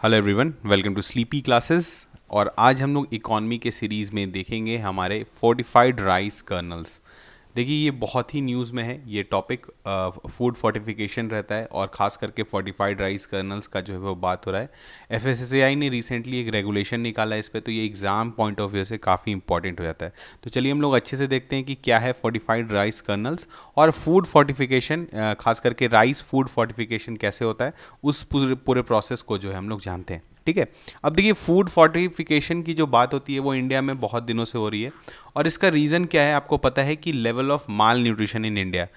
Hello everyone, welcome to Sleepy Classes. और आज हम लोग इकॉनमी के सीरीज़ में देखेंगे हमारे फोर्टिफाइड राइस कर्नल्स। देखिए, ये बहुत ही न्यूज़ में है ये टॉपिक। फूड फोर्टिफिकेशन रहता है और ख़ास करके फोर्टिफाइड राइस कर्नल्स का जो है वो बात हो रहा है। एफएसएसएआई ने रिसेंटली एक रेगुलेशन निकाला है इस पर, तो ये एग्ज़ाम पॉइंट ऑफ व्यू से काफ़ी इंपॉर्टेंट हो जाता है। तो चलिए हम लोग अच्छे से देखते हैं कि क्या है फोर्टिफाइड राइस कर्नल्स और फूड फोर्टिफिकेशन, खास करके राइस फूड फोर्टिफिकेशन कैसे होता है, उस पूरे प्रोसेस को जो है हम लोग जानते हैं। ठीक है, अब देखिए, फूड फोर्टिफिकेशन की जो बात होती है वो इंडिया में बहुत दिनों से हो रही है और इसका रीज़न क्या है आपको पता है कि level of mall nutrition in India.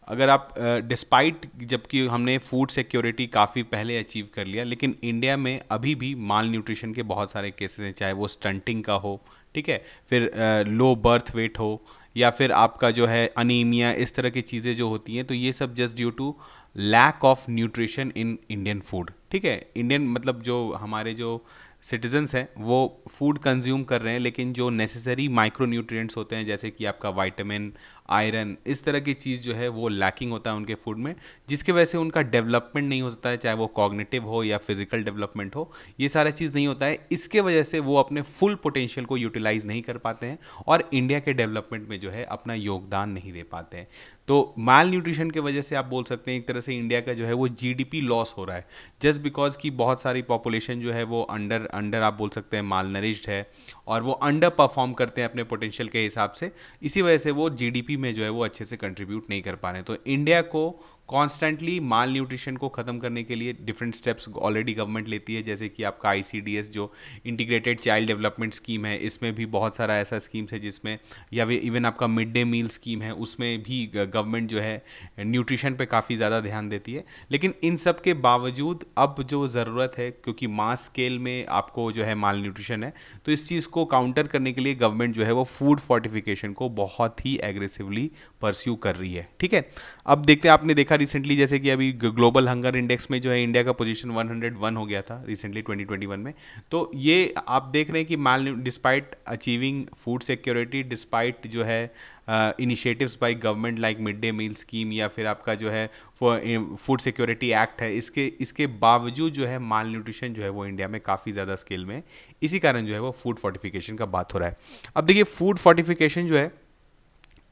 अगर आप डिस्पाइट, जबकि हमने फूड सिक्योरिटी काफ़ी पहले अचीव कर लिया, लेकिन इंडिया में अभी भी माल न्यूट्रिशन के बहुत सारे केसेस हैं, चाहे वो स्टंटिंग का हो, ठीक है, फिर लो बर्थ वेट हो, या फिर आपका जो है अनीमिया, इस तरह की चीज़ें जो होती हैं, तो ये सब just due to lack of nutrition in Indian food. ठीक है, इंडियन मतलब जो हमारे जो सिटीजन्स हैं वो फूड कंज्यूम कर रहे हैं, लेकिन जो नेसेसरी माइक्रो न्यूट्रिएंट्स होते हैं, जैसे कि आपका विटामिन, आयरन, इस तरह की चीज़ जो है वो लैकिंग होता है उनके फूड में, जिसकी वजह से उनका डेवलपमेंट नहीं होता है, चाहे वो कॉग्निटिव हो या फिजिकल डेवलपमेंट हो, ये सारा चीज़ नहीं होता है। इसके वजह से वो अपने फुल पोटेंशियल को यूटिलाइज नहीं कर पाते हैं और इंडिया के डेवलपमेंट में जो है अपना योगदान नहीं दे पाते हैं। तो माल न्यूट्रिशन की वजह से आप बोल सकते हैं एक तरह से इंडिया का जो है वो जीडीपी लॉस हो रहा है, जस्ट बिकॉज की बहुत सारी पॉपुलेशन जो है वो अंडर आप बोल सकते हैं माल नरिश्ड है और वो अंडर परफॉर्म करते हैं अपने पोटेंशियल के हिसाब से। इसी वजह से वो जीडीपी में जो है वो अच्छे से कंट्रीब्यूट नहीं कर पा रहे हैं। तो इंडिया को कॉन्स्टेंटली माल न्यूट्रिशन को ख़त्म करने के लिए डिफरेंट स्टेप्स ऑलरेडी गवर्नमेंट लेती है, जैसे कि आपका आईसीडीएस जो इंटीग्रेटेड चाइल्ड डेवलपमेंट स्कीम है, इसमें भी बहुत सारा ऐसा स्कीम्स है जिसमें, या इवन आपका मिड डे मील स्कीम है, उसमें भी गवर्नमेंट जो है न्यूट्रिशन पे काफ़ी ज़्यादा ध्यान देती है। लेकिन इन सब के बावजूद अब जो ज़रूरत है, क्योंकि मास स्केल में आपको जो है माल न्यूट्रिशन है, तो इस चीज़ को काउंटर करने के लिए गवर्नमेंट जो है वो फूड फोर्टिफिकेशन को बहुत ही एग्रेसिवली परस्यू कर रही है। ठीक है, अब देखते हैं, आपने देखा रिसेंटली जैसे कि अभी ग्लोबल हंगर इंडेक्स में जो है इंडिया का पोजीशन 101 हो गया था रिसेंटली 2021 में। तो ये आप देख रहे हैं कि माल despite achieving food security, despite जो है initiatives by government like mid day meal scheme, या फिर आपका जो है फूड सिक्योरिटी एक्ट है, इसके बावजूद जो है माल न्यूट्रिशन जो है वो इंडिया में काफ़ी ज़्यादा स्केल में, इसी कारण जो है वो फूड फोर्टिफिकेशन का बात हो रहा है। अब देखिए, फूड फोर्टिफिकेशन जो है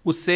उससे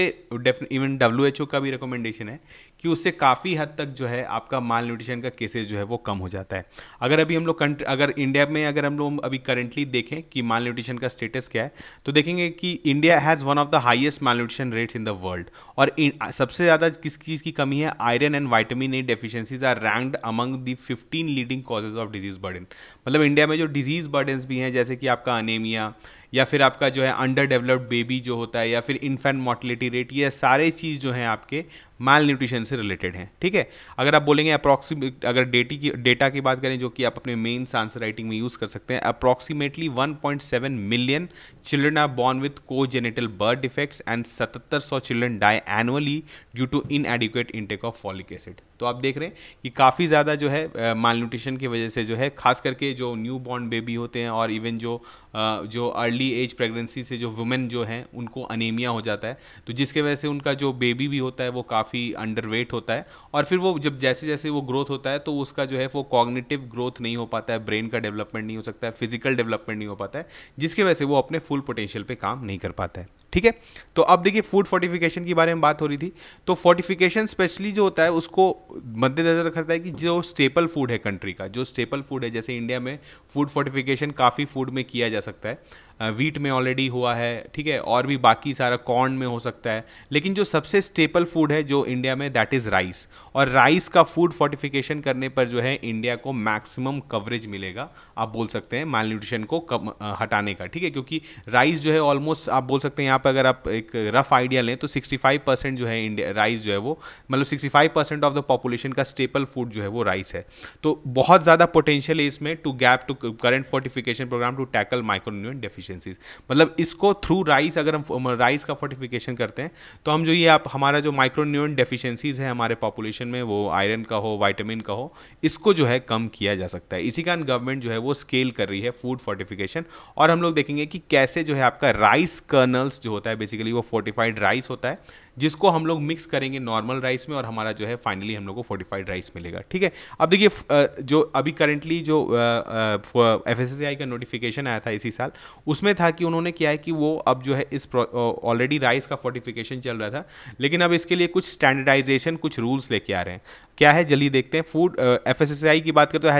इवन WHO का भी रिकमेंडेशन है कि उससे काफ़ी हद तक जो है आपका माल न्यूट्रिशन का केसेस जो है वो कम हो जाता है। अगर अभी हम लोग अगर इंडिया में अगर हम लोग अभी करंटली देखें कि माल न्यूट्रिशन का स्टेटस क्या है, तो देखेंगे कि India has one of the highest malnutrition rates in the world. और सबसे ज़्यादा किस चीज़ की कमी है? Iron and vitamin A deficiencies are ranked among the 15 leading causes of disease burden. मतलब इंडिया में जो डिजीज बर्डन्स भी हैं, जैसे कि आपका अनेमिया, या फिर आपका जो है अंडर डेवलप्ड बेबी जो होता है, या फिर इन्फेंट मोर्टेलिटी रेट, ये सारे चीज़ जो हैं आपके माल न्यूट्रिशन से रिलेटेड हैं। ठीक है, अगर आप बोलेंगे अप्रॉक्सीमेट, अगर डेटा की बात करें जो कि आप अपने मेंस आंसर राइटिंग में यूज़ कर सकते हैं, approximately 1.7 million children are born with congenital birth defects and 7700 children die annually due to inadequate intake of folic acid. तो आप देख रहे हैं कि काफ़ी ज़्यादा जो है माल न्यूट्रिशन की वजह से जो है, खास करके जो न्यू बॉर्न बेबी होते हैं और इवन जो अर्ली एज प्रेगनेंसी से जो वुमेन जो हैं उनको अनीमिया हो जाता है, तो जिसके वजह से उनका जो बेबी भी होता है वो काफ़ी अंडरवेट होता है, और फिर वो जब जैसे जैसे वो ग्रोथ होता है तो उसका जो है वो कॉग्निटिव ग्रोथ नहीं हो पाता है, ब्रेन का डेवलपमेंट नहीं हो सकता है, फिजिकल डेवलपमेंट नहीं हो पाता है, जिसकी वजह से वो अपने फुल पोटेंशियल पे काम नहीं कर पाता है। ठीक है, तो अब देखिए, फूड फोर्टिफिकेशन के बारे में बात हो रही थी, तो फोर्टिफिकेशन स्पेशली जो होता है उसको मद्देनजर रखता है कि जो स्टेपल फूड है कंट्री का, जो स्टेपल फूड है, जैसे इंडिया में फूड फोर्टिफिकेशन काफ़ी फूड में किया जा सकता है, वीट में ऑलरेडी हुआ है, ठीक है, और भी बाकी सारा कॉर्न में हो सकता है, लेकिन जो सबसे स्टेपल फूड है जो इंडिया में, दैट इज़ राइस। और राइस का फूड फोर्टिफिकेशन करने पर जो है इंडिया को मैक्सिमम कवरेज मिलेगा, आप बोल सकते हैं माल न्यूट्रिशन को हटाने का। ठीक है, क्योंकि राइस जो है ऑलमोस्ट आप बोल सकते हैं, यहाँ पर अगर आप एक रफ आइडिया लें तो 65% जो है इंडिया राइस जो है वो, मतलब 65% ऑफ द पॉपुलेशन का स्टेपल फूड जो है वो राइस है। तो बहुत ज़्यादा पोटेंशियल है इसमें to gap to current fortification programme to tackle micronutrient deficiencies. मतलब इसको थ्रू राइस, अगर हम राइस का फोर्टिफिकेशन करते हैं तो हम जो ये आप हमारा जो माइक्रोन्यूट्रिएंट डेफिशिएंसीज है हमारे पॉपुलेशन में, वो आयरन का हो, विटामिन का हो, इसको जो है कम किया जा सकता है। इसी कारण गवर्नमेंट जो है वो स्केल कर रही है फूड फोर्टिफिकेशन। और हम लोग देखेंगे कि कैसे जो है आपका राइस कर्नल्स जो होता है, बेसिकली वो फोर्टिफाइड राइस होता है, जिसको हम लोग मिक्स करेंगे नॉर्मल राइस में और हमारा जो है फाइनली हम लोग को फोर्टिफाइड राइस मिलेगा। ठीक है, अब देखिए जो अभी करंटली जो FSSAI का नोटिफिकेशन आया था इसी साल, उसमें था कि उन्होंने क्या है कि वो अब जो है इस ऑलरेडी राइस का फोर्टिफिकेशन चल रहा था, लेकिन अब इसके लिए कुछ स्टैंडर्डाइजेशन, कुछ रूल्स लेके आ रहे हैं। क्या है जल्दी देखते हैं। फूड FSSAI की बात करते हैं,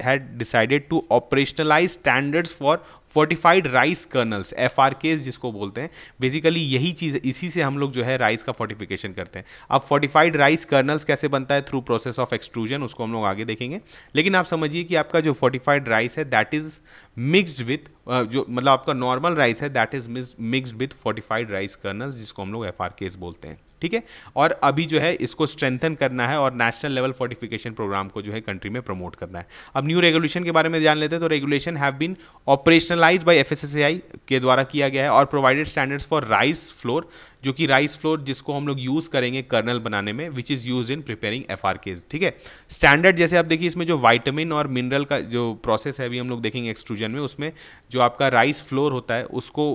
had decided to operationalise standards for fortified rice kernels, FRKs जिसको बोलते हैं। बेसिकली यही चीज़, इसी से हम लोग जो है राइस का फोर्टिफिकेशन करते हैं। अब फोर्टिफाइड राइस कर्नल्स कैसे बनता है, थ्रू प्रोसेस ऑफ एक्सट्रूजन, उसको हम लोग आगे देखेंगे। लेकिन आप समझिए कि आपका जो फोर्टिफाइड राइस है दैट इज मिक्सड विथ जो मतलब आपका नॉर्मल राइस है that is mixed with fortified rice colonel's, जिसको हम लोग FRKs बोलते हैं। ठीक है, और अभी जो है इसको स्ट्रेंथन करना है और नेशनल लेवल फोर्टिफिकेशन प्रोग्राम को जो है कंट्री में प्रमोट करना है। अब न्यू रेगुलेशन के बारे में जान लेते हैं। तो regulation have been operationalised by FSSAI के द्वारा किया गया है और provided standards for rice flour, जो कि राइस फ्लोर जिसको हम लोग यूज़ करेंगे कर्नल बनाने में, which is use in preparing FRKs। ठीक है, स्टैंडर्ड जैसे आप देखिए इसमें जो वाइटामिन और मिनरल का जो प्रोसेस है अभी हम लोग देखेंगे एक्सट्रूजन में, उसमें जो आपका राइस फ्लोर होता है उसको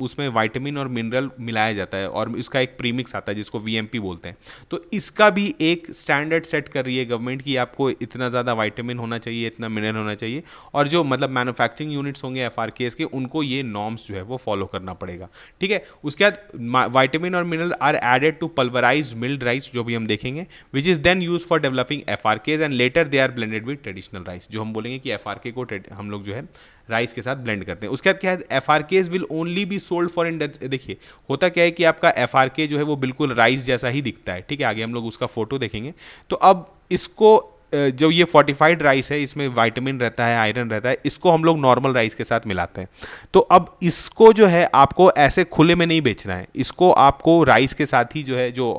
उसमें वाइटामिन और मिनरल मिलाया जाता है और इसका एक प्रीमिक्स आता है जिसको VMP बोलते हैं। तो इसका भी एक स्टैंडर्ड सेट कर रही है गवर्नमेंट कि आपको इतना ज़्यादा वाइटामिन होना चाहिए, इतना मिनरल होना चाहिए, और जो मतलब मैन्युफैक्चरिंग यूनिट्स होंगे FRKs के, उनको ये नॉर्म्स जो है वो फॉलो करना पड़ेगा। ठीक है, उसके बाद वाइटामिन और mineral are added to pulverised milled rice, जो भी हम देखेंगे, which is then use for developing FRKs and later they are blended with traditional rice, जो हम बोलेंगे कि FRK को हम लोग जो है राइस के साथ ब्लेंड करते हैं। उसके बाद क्या है, FRKs will only be sold for देखिए होता क्या है कि आपका FRK जो है वो बिल्कुल राइस जैसा ही दिखता है। ठीक है, आगे हम लोग उसका फोटो देखेंगे। तो अब इसको जो ये फोर्टिफाइड राइस है इसमें विटामिन रहता है, आयरन रहता है, इसको हम लोग नॉर्मल राइस के साथ मिलाते हैं। तो अब इसको जो है आपको ऐसे खुले में नहीं बेचना है, इसको आपको राइस के साथ ही जो है जो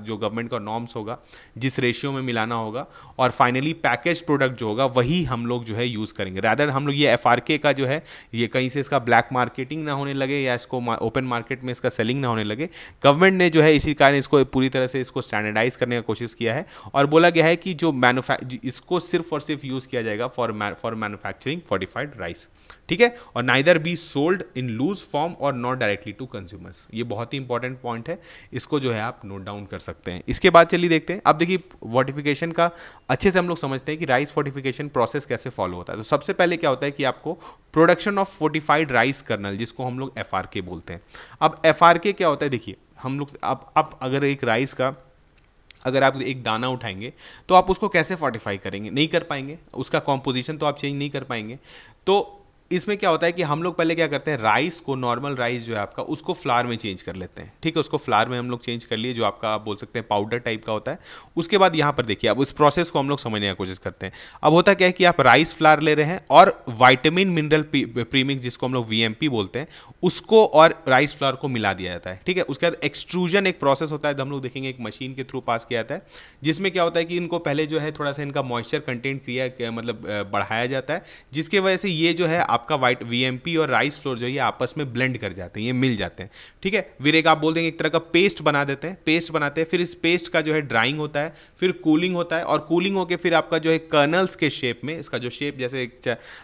गवर्नमेंट का नॉर्म्स होगा, जिस रेशियो में मिलाना होगा, और फाइनली पैकेज प्रोडक्ट जो होगा वही हम लोग जो है यूज़ करेंगे। रैदर हम लोग ये FRK का जो है ये कहीं से इसका ब्लैक मार्केटिंग ना होने लगे या इसको ओपन मार्केट में इसका सेलिंग ना होने लगे, गवर्नमेंट ने जो है इसी कारण इसको पूरी तरह से इसको स्टैंडर्डाइज करने का कोशिश किया है और बोला गया है कि जो इसको सिर्फ और सिर्फ यूज़ किया जाएगा फॉर मैन्युफैक्चरिंग फोर्टिफाइड राइस। ठीक है, और neither be sold in loose form और नॉट डायरेक्टली टू कंज्यूमर्स। ये बहुत ही इंपॉर्टेंट पॉइंट है, इसको जो है आप नोट डाउन कर सकते हैं। इसके बाद चलिए देखते हैं। अब देखिए फोर्टिफिकेशन का अच्छे से हम लोग समझते हैं कि राइस फोर्टिफिकेशन प्रोसेस कैसे फॉलो होता है। तो सबसे पहले क्या होता है कि आपको production of fortified rice kernel, जिसको हम लोग FRK बोलते हैं। अब FRK क्या होता है, देखिए हम लोग अब अगर एक राइस का अगर आप एक दाना उठाएंगे तो आप उसको कैसे फोर्टिफाई करेंगे, नहीं कर पाएंगे, उसका कॉम्पोजिशन तो आप चेंज नहीं कर पाएंगे। तो इसमें क्या होता है कि हम लोग पहले क्या करते हैं, राइस को, नॉर्मल राइस जो है आपका, उसको फ्लावर में चेंज कर लेते हैं। ठीक है, उसको फ्लावर में हम लोग चेंज कर लिए, जो आपका आप बोल सकते हैं पाउडर टाइप का होता है। उसके बाद यहाँ पर देखिए, अब उस प्रोसेस को हम लोग समझने की कोशिश करते हैं। अब होता क्या है कि आप राइस फ्लावर ले रहे हैं और वाइटामिन मिनरल प्रीमिक्स, जिसको हम लोग VMP बोलते हैं, उसको और राइस फ्लावर को मिला दिया जाता है। ठीक है, उसके बाद एक्सट्रूजन एक प्रोसेस होता है, हम लोग देखेंगे एक मशीन के थ्रू पास किया जाता है, जिसमें क्या होता है कि इनको पहले जो है थोड़ा सा इनका मॉइस्चर कंटेंट मतलब बढ़ाया जाता है, जिसकी वजह से ये जो है आपका VMP और राइस फ्लोर जो है आपस में ब्लेंड कर जाते हैं, ये मिल जाते हैं। ठीक है, फिर एक आप बोल देंगे एक तरह का पेस्ट बना देते हैं, पेस्ट बनाते हैं। फिर इस पेस्ट का जो है ड्राइंग होता है, फिर कूलिंग होता है, और कूलिंग होकर फिर आपका जो है कर्नल्स के शेप में, इसका जो शेप जैसे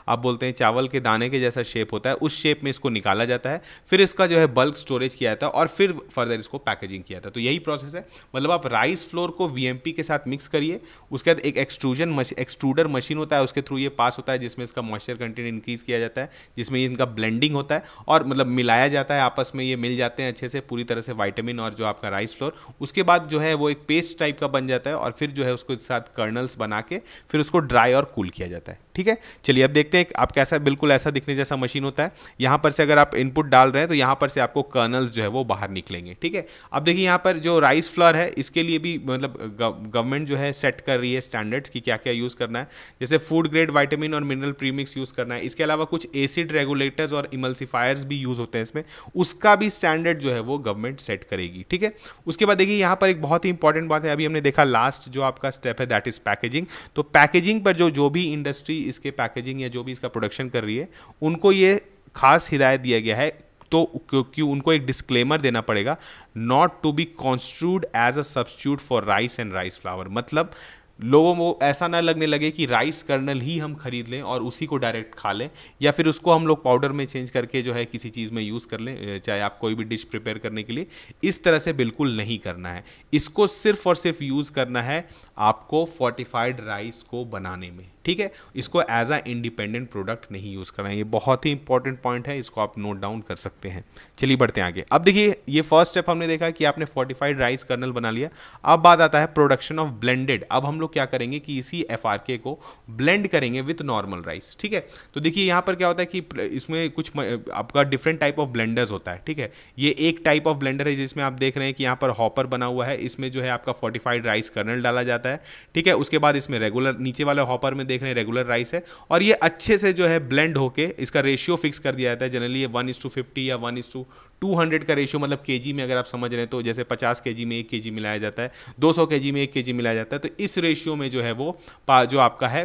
आप बोलते हैं चावल के दाने के जैसा शेप होता है, उस शेप में इसको निकाला जाता है। फिर इसका जो है बल्क स्टोरेज किया जाता है और फिर फर्दर इसको पैकेजिंग किया जाता है। तो यही प्रोसेस है, मतलब आप राइस फ्लोर को VMP के साथ मिक्स करिए, उसके बाद एक एक्सट्रूडर मशीन होता है, उसके थ्रू ये पास होता है, जिसमें इसका मॉइस्चर कंटेंट इंक्रीज किया जाता है, जिसमें इनका ब्लेंडिंग होता है और मतलब मिलाया जाता है आपस में, ये मिल जाते हैं अच्छे से पूरी तरह से विटामिन और जो आपका राइस फ्लोर। उसके बाद जो है वो एक पेस्ट टाइप का बन जाता है और फिर जो है उसको साथ कर्नल्स बना के फिर उसको ड्राई और कूल किया जाता है। ठीक है, चलिए अब देखते हैं आप कैसा, बिल्कुल ऐसा दिखने जैसा मशीन होता है। यहाँ पर से अगर आप इनपुट डाल रहे हैं तो यहाँ पर से आपको कर्नल्स जो है वो बाहर निकलेंगे। ठीक है, अब देखिए यहाँ पर जो राइस फ्लोर है इसके लिए भी मतलब गवर्नमेंट जो है सेट कर रही है स्टैंडर्ड्स की क्या क्या यूज़ करना है, जैसे फूड ग्रेड विटामिन और मिनरल प्रीमिक्स यूज़ करना है। इसके अलावा कुछ एसिड रेगुलेटर्स और इमल्सिफायर्स भी यूज़ होते हैं इसमें, उसका भी स्टैंडर्ड जो है वो गवर्नमेंट सेट करेगी। ठीक है, उसके बाद देखिए यहाँ पर एक बहुत ही इंपॉर्टेंट बात है, अभी हमने देखा लास्ट जो आपका स्टेप है दैट इज पैकेजिंग। तो पैकेजिंग पर जो भी इंडस्ट्री इसके पैकेजिंग या जो भी इसका प्रोडक्शन कर रही है, उनको ये खास हिदायत दिया गया है, तो क्योंकि उनको एक डिस्क्लेमर देना पड़ेगा, not to be construed as a substitute for rice and rice flour. मतलब लोगों को ऐसा ना लगने लगे कि राइस कर्नल ही हम खरीद लें और उसी को डायरेक्ट खा लें, या फिर उसको हम लोग पाउडर में चेंज करके जो है किसी चीज़ में यूज़ कर लें, चाहे आप कोई भी डिश प्रिपेयर करने के लिए। इस तरह से बिल्कुल नहीं करना है। इसको सिर्फ और सिर्फ यूज़ करना है आपको फोर्टिफाइड राइस को बनाने में, ठीक है। इसको एज अ इंडिपेंडेंट प्रोडक्ट नहीं यूज़ करना है। ये बहुत ही इंपॉर्टेंट पॉइंट है, इसको आप नोट डाउन कर सकते हैं। चलिए बढ़ते हैं आगे। अब देखिए, ये फर्स्ट स्टेप हमने देखा कि आपने फोर्टिफाइड राइस कर्नल बना लिया। अब बात आता है प्रोडक्शन ऑफ ब्लेंडेड। अब हम लोग क्या करेंगे कि इसी FRK को ब्लेंड करेंगे विथ नॉर्मल राइस, ठीक है। तो देखिए यहाँ पर क्या होता है कि इसमें कुछ आपका डिफरेंट टाइप ऑफ ब्लेंडर्स होता है, ठीक है। ये एक टाइप ऑफ ब्लेंडर है जिसमें आप देख रहे हैं कि यहाँ पर हॉपर बना हुआ है, इसमें जो है आपका फोर्टिफाइड राइस कर्नल डाला जाता है, ठीक है। उसके बाद इसमें रेगुलर, नीचे वाले हॉपर में देख रहे हैं रेगुलर राइस है, और ये अच्छे से जो है ब्लेंड होके इसका रेशियो फिक्स कर दिया जाता है। जनरली ये 1:50 या 1:200 का रेशियो, मतलब केजी में अगर आप समझ रहे हैं तो जैसे 50 केजी में 1 केजी मिलाया जाता है, 200 केजी में 1 केजी मिलाया जाता है। तो इस रेशियो में जो है वो जो आपका है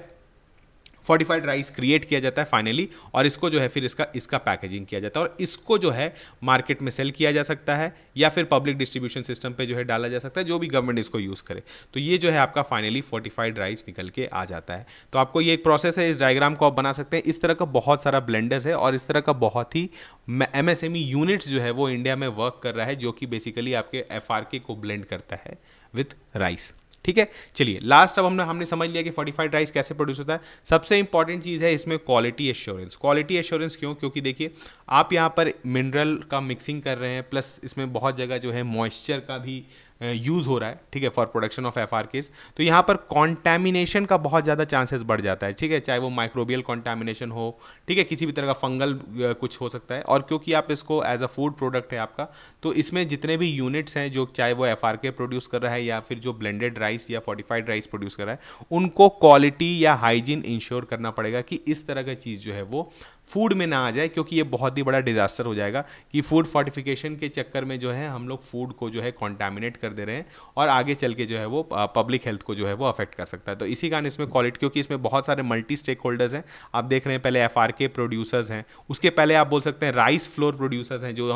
फोर्टिफाइड राइस क्रिएट किया जाता है फाइनली, और इसको जो है फिर इसका पैकेजिंग किया जाता है, और इसको जो है मार्केट में सेल किया जा सकता है या फिर पब्लिक डिस्ट्रीब्यूशन सिस्टम पे जो है डाला जा सकता है, जो भी गवर्नमेंट इसको यूज़ करे। तो ये जो है आपका फाइनली फोर्टिफाइड राइस निकल के आ जाता है। तो आपको ये एक प्रोसेस है, इस डायग्राम को आप बना सकते हैं। इस तरह का बहुत सारा ब्लेंडर्स है और इस तरह का बहुत ही MSME यूनिट्स जो है वो इंडिया में वर्क कर रहा है, जो कि बेसिकली आपके FRK को ब्लेंड करता है विथ राइस, ठीक है। चलिए लास्ट, अब हमने समझ लिया कि फोर्टिफाइड राइस कैसे प्रोड्यूस होता है। सबसे इंपॉर्टेंट चीज़ है इसमें क्वालिटी एश्योरेंस। क्वालिटी एश्योरेंस क्यों? क्योंकि देखिए आप यहाँ पर मिनरल का मिक्सिंग कर रहे हैं, प्लस इसमें बहुत जगह जो है मॉइस्चर का भी यूज़ हो रहा है, ठीक है, फॉर प्रोडक्शन ऑफ FRKs। तो यहाँ पर कॉन्टैमिनेशन का बहुत ज़्यादा चांसेस बढ़ जाता है, ठीक है, चाहे वो माइक्रोबियल कॉन्टैमिनेशन हो, ठीक है, किसी भी तरह का फंगल कुछ हो सकता है। और क्योंकि आप इसको एज अ फूड प्रोडक्ट है आपका, तो इसमें जितने भी यूनिट्स हैं जो चाहे वो FRK प्रोड्यूस कर रहा है या फिर जो ब्लेंडेड राइस या फोर्टिफाइड राइस प्रोड्यूस कर रहा है, उनको क्वालिटी या हाइजीन इंश्योर करना पड़ेगा कि इस तरह का चीज़ जो है वो फूड में ना आ जाए, क्योंकि ये बहुत ही बड़ा डिजास्टर हो जाएगा कि फूड फोर्टिफिकेशन के चक्कर में जो है हम लोग फूड को जो है कॉन्टैमिनेट कर दे रहे हैं और आगे चल के जो है वो पब्लिक हेल्थ को जो है वो अफेक्ट कर सकता है। तो इसी कारण इसमें क्वालिटी, क्योंकि इसमें बहुत सारे मल्टी स्टेक होल्डर्स हैं। आप देख रहे हैं पहले FRK प्रोड्यूसर्स हैं, उसके पहले आप बोल सकते हैं राइस फ्लोर प्रोड्यूसर्स हैं, जो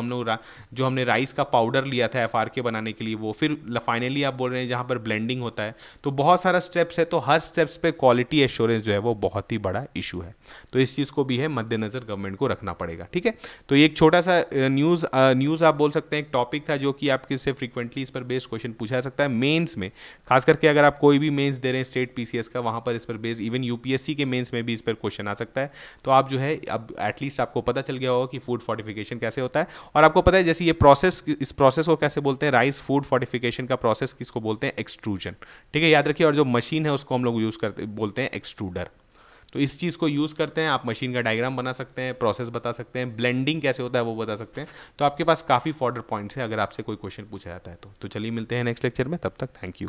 हमने राइस का पाउडर लिया था FRK बनाने के लिए, वो फिर फाइनली आप बोल रहे हैं जहाँ पर ब्लेंडिंग होता है। तो बहुत सारा स्टेप्स है, तो हर स्टेप्स पे क्वालिटी एश्योरेंस जो है वो बहुत ही बड़ा इशू है। तो इस चीज़ को भी है मद्देनजर गवर्नमेंट को रखना पड़ेगा, ठीक है। तो ये एक छोटा सा न्यूज़ आप बोल सकते हैं, एक टॉपिक था जो कि आपके से फ्रीक्वेंटली इस पर बेस्ड क्वेश्चन पूछा जा सकता है मेंस में, खास करके अगर आप कोई भी मेंस दे रहे हैं स्टेट PCS का, वहाँ पर इस पर बेस्ड, इवन UPSC के मेंस में भी इस पर क्वेश्चन आ सकता है। तो आप जो है अब एटलीस्ट आपको पता चल गया होगा कि फूड फोर्टिफिकेशन कैसे होता है, और आपको पता है जैसे ये प्रोसेस, इस प्रोसेस को कैसे बोलते हैं, राइस फूड फोर्टिफिकेशन का प्रोसेस किसको बोलते हैं, एक्सट्रूजन, ठीक है, याद रखिए। और जो मशीन है उसको हम लोग यूज़ करते बोलते हैं एक्सट्रूडर। तो इस चीज़ को यूज़ करते हैं, आप मशीन का डायग्राम बना सकते हैं, प्रोसेस बता सकते हैं, ब्लेंडिंग कैसे होता है वो बता सकते हैं। तो आपके पास काफ़ी फॉर्डर पॉइंट्स है अगर आपसे कोई क्वेश्चन पूछा जाता है तो चलिए मिलते हैं नेक्स्ट लेक्चर में, तब तक थैंक यू।